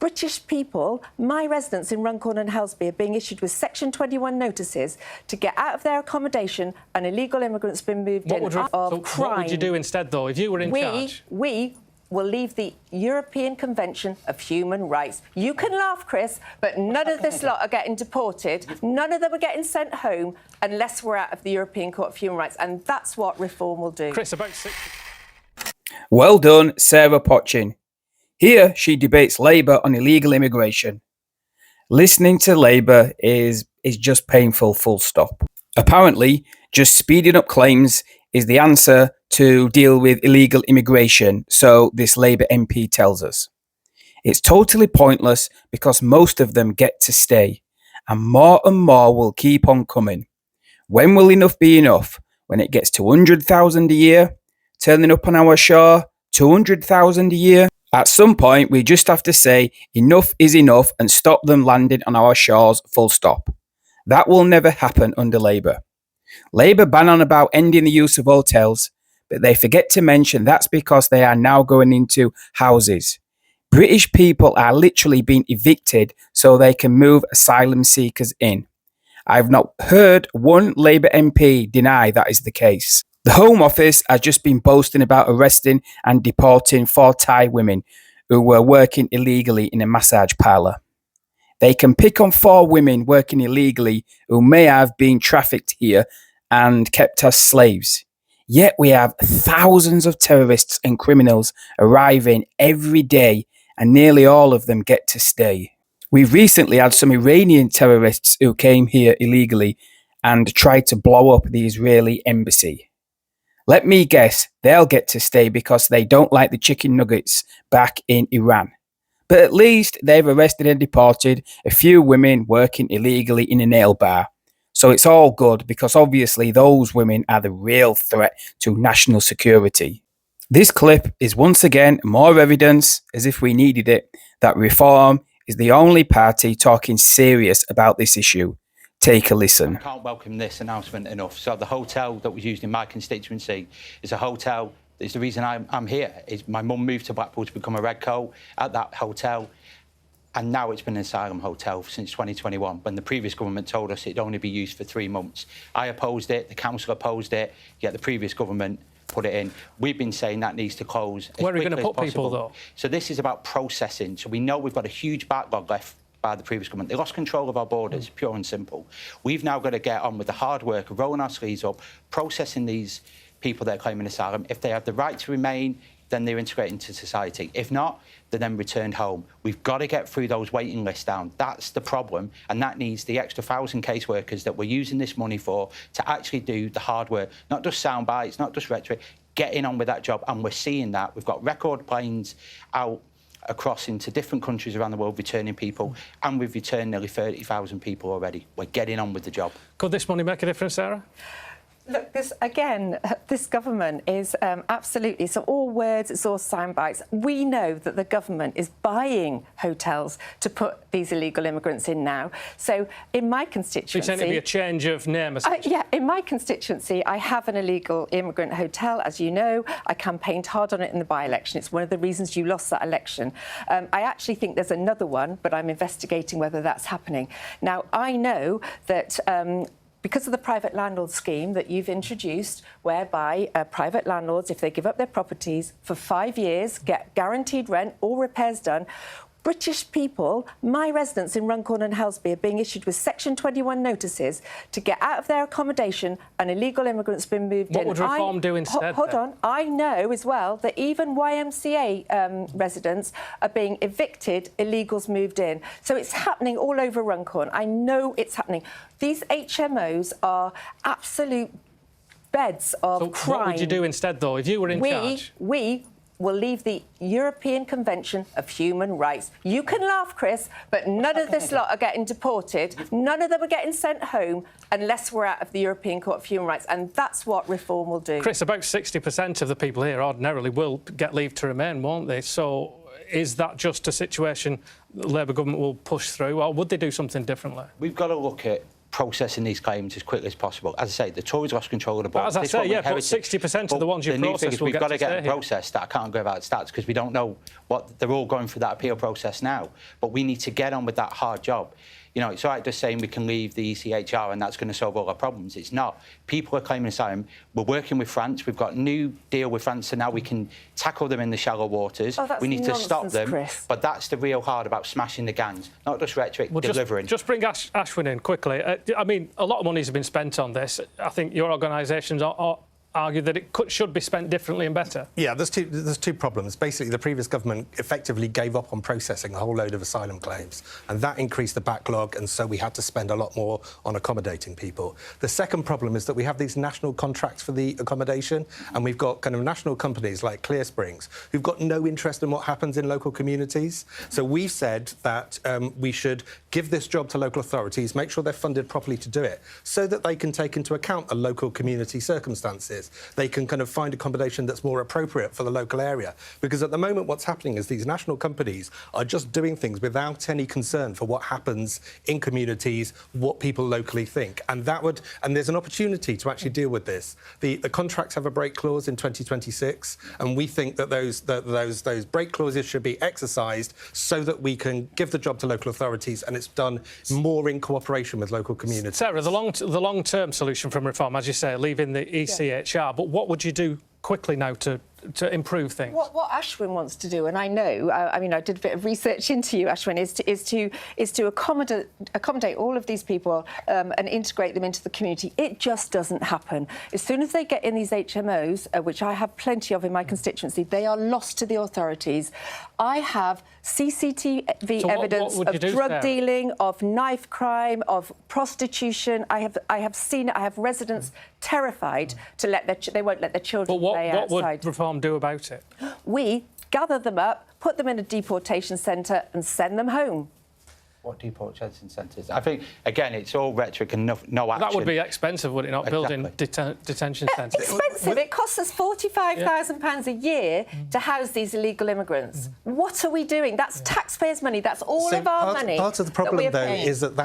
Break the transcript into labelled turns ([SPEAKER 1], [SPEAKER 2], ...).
[SPEAKER 1] British people, my residents in Runcorn and Helsby, are being issued with Section 21 notices to get out of their accommodation, and illegal immigrants been moved in of crime.
[SPEAKER 2] What would you do instead, though, if you were in charge?
[SPEAKER 1] We will leave the European Convention of Human Rights. You can laugh, Chris, but none of this lot are getting deported. None of them are getting sent home unless we're out of the European Court of Human Rights, and that's what reform will do.
[SPEAKER 2] Chris, about 6...
[SPEAKER 3] Well done, Sarah Potchin. Here she debates Labour on illegal immigration. Listening to Labour is just painful, full stop. Apparently, just speeding up claims is the answer to deal with illegal immigration, so this Labour MP tells us. It's totally pointless because most of them get to stay, and more will keep on coming. When will enough be enough? When it gets to 100,000 a year? Turning up on our shore? 200,000 a year? At some point, we just have to say enough is enough and stop them landing on our shores, full stop. That will never happen under Labour. Labour ban on about ending the use of hotels, but they forget to mention that's because they are now going into houses. British people are literally being evicted so they can move asylum seekers in. I've not heard one Labour MP deny that is the case. The Home Office has just been boasting about arresting and deporting 4 Thai women who were working illegally in a massage parlour. They can pick on 4 women working illegally who may have been trafficked here and kept as slaves. Yet we have thousands of terrorists and criminals arriving every day, and nearly all of them get to stay. We've recently had some Iranian terrorists who came here illegally and tried to blow up the Israeli embassy. Let me guess, they'll get to stay because they don't like the chicken nuggets back in Iran. But at least they've arrested and deported a few women working illegally in a nail bar. So it's all good because obviously those women are the real threat to national security. This clip is once again more evidence, as if we needed it, that Reform is the only party talking serious about this issue. Take a listen.
[SPEAKER 4] I can't welcome this announcement enough. So the hotel that was used in my constituency is a hotel. It's the reason I'm here. My mum moved to Blackpool to become a redcoat at that hotel, and now it's been an asylum hotel since 2021, when the previous government told us it'd only be used for 3 months. I opposed it, the council opposed it, yet the previous government put it in. We've been saying that needs to close as quickly as possible.
[SPEAKER 2] Where are you going to put people, though?
[SPEAKER 4] So this is about processing. So we know we've got a huge backlog left by the previous government. They lost control of our borders, pure and simple. We've now got to get on with the hard work of rolling our sleeves up, processing these people that are claiming asylum. If they have the right to remain, then they're integrated into society. If not, they're then returned home. We've got to get through those waiting lists down. That's the problem, and that needs the extra 1,000 caseworkers that we're using this money for to actually do the hard work, not just sound bites, not just rhetoric, getting on with that job, and we're seeing that. We've got record planes out across into different countries around the world returning people, and we've returned nearly 30,000 people already. We're getting on with the job.
[SPEAKER 2] Could this money make a difference, Sarah?
[SPEAKER 1] Look, this government is absolutely, it's all words, it's all sound bites. We know that the government is buying hotels to put these illegal immigrants in now. So in my constituency...
[SPEAKER 2] So you're saying it'd be a change of name, essentially?
[SPEAKER 1] Yeah, in my constituency, I have an illegal immigrant hotel, as you know. I campaigned hard on it in the by-election. It's one of the reasons you lost that election. I actually think there's another one, but I'm investigating whether that's happening. Now, I know that... because of the private landlord scheme that you've introduced, whereby private landlords, if they give up their properties for 5 years, get guaranteed rent, all repairs done, British people, my residents in Runcorn and Helsby, are being issued with Section 21 notices to get out of their accommodation, and illegal immigrants been moved in.
[SPEAKER 2] What would Reform do instead?
[SPEAKER 1] Hold on. I know as well that even YMCA residents are being evicted, illegals moved in. So it's happening all over Runcorn. I know it's happening. These HMOs are absolute beds of crime.
[SPEAKER 2] What would you do instead, though, if you were in charge?
[SPEAKER 1] We will leave the European Convention of Human Rights. You can laugh, Chris, but none of this lot are getting deported. None of them are getting sent home unless we're out of the European Court of Human Rights, and that's what reform will do.
[SPEAKER 2] Chris, about 60% of the people here ordinarily will get leave to remain, won't they? So is that just a situation the Labour government will push through, or would they do something differently?
[SPEAKER 4] We've got to look at processing these claims as quickly as possible. As I say, the Tories lost control of the border.
[SPEAKER 2] As I say, yeah, but 60% of the ones you process will
[SPEAKER 4] we've got to get
[SPEAKER 2] them
[SPEAKER 4] processed. I can't go about stats because we don't know what they're all going through that appeal process now. But we need to get on with that hard job. You know, it's all right just saying we can leave the ECHR and that's going to solve all our problems. It's not. People are claiming asylum. We're working with France. We've got a new deal with France, so now we can tackle them in the shallow waters.
[SPEAKER 1] Oh, that's
[SPEAKER 4] we need to stop them.
[SPEAKER 1] Chris.
[SPEAKER 4] But that's the real hard about smashing the gangs, not just rhetoric, delivering.
[SPEAKER 2] Just bring Ashwin in quickly. I mean, a lot of money has been spent on this. I think your organisations argue that it should be spent differently and better.
[SPEAKER 5] Yeah, there's two problems. Basically, the previous government effectively gave up on processing a whole load of asylum claims, and that increased the backlog, and so we had to spend a lot more on accommodating people. The second problem is that we have these national contracts for the accommodation, and we've got kind of national companies like Clear Springs who've got no interest in what happens in local communities. So we've said that we should give this job to local authorities, make sure they're funded properly to do it, so that they can take into account the local community circumstances. They can kind of find accommodation that's more appropriate for the local area. Because at the moment what's happening is these national companies are just doing things without any concern for what happens in communities, what people locally think. And there's an opportunity to actually deal with this. The contracts have a break clause in 2026, and we think that those break clauses should be exercised so that we can give the job to local authorities, and it's done more in cooperation with local communities.
[SPEAKER 2] Sarah, the long-term solution from reform, as you say, leaving the ECHR, but what would you do quickly now to improve things?
[SPEAKER 1] What Ashwin wants to do, and I know, I mean, I did a bit of research into you, Ashwin, is to accommodate all of these people and integrate them into the community. It just doesn't happen. As soon as they get in these HMOs, which I have plenty of in my constituency, they are lost to the authorities. I have CCTV evidence of drug dealing, of knife crime, of prostitution. I have seen it. I have residents terrified to they won't let their children play outside.
[SPEAKER 2] But what would reform do about it?
[SPEAKER 1] We gather them up, put them in a deportation centre and send them home.
[SPEAKER 4] What deportation centres? I think, again, it's all rhetoric and no action.
[SPEAKER 2] That would be expensive, would it not, building detention centres?
[SPEAKER 1] Expensive. It costs us £45,000 a year to house these illegal immigrants. What are we doing? That's taxpayers' money. That's all of our money.
[SPEAKER 5] Part of the problem, though, is that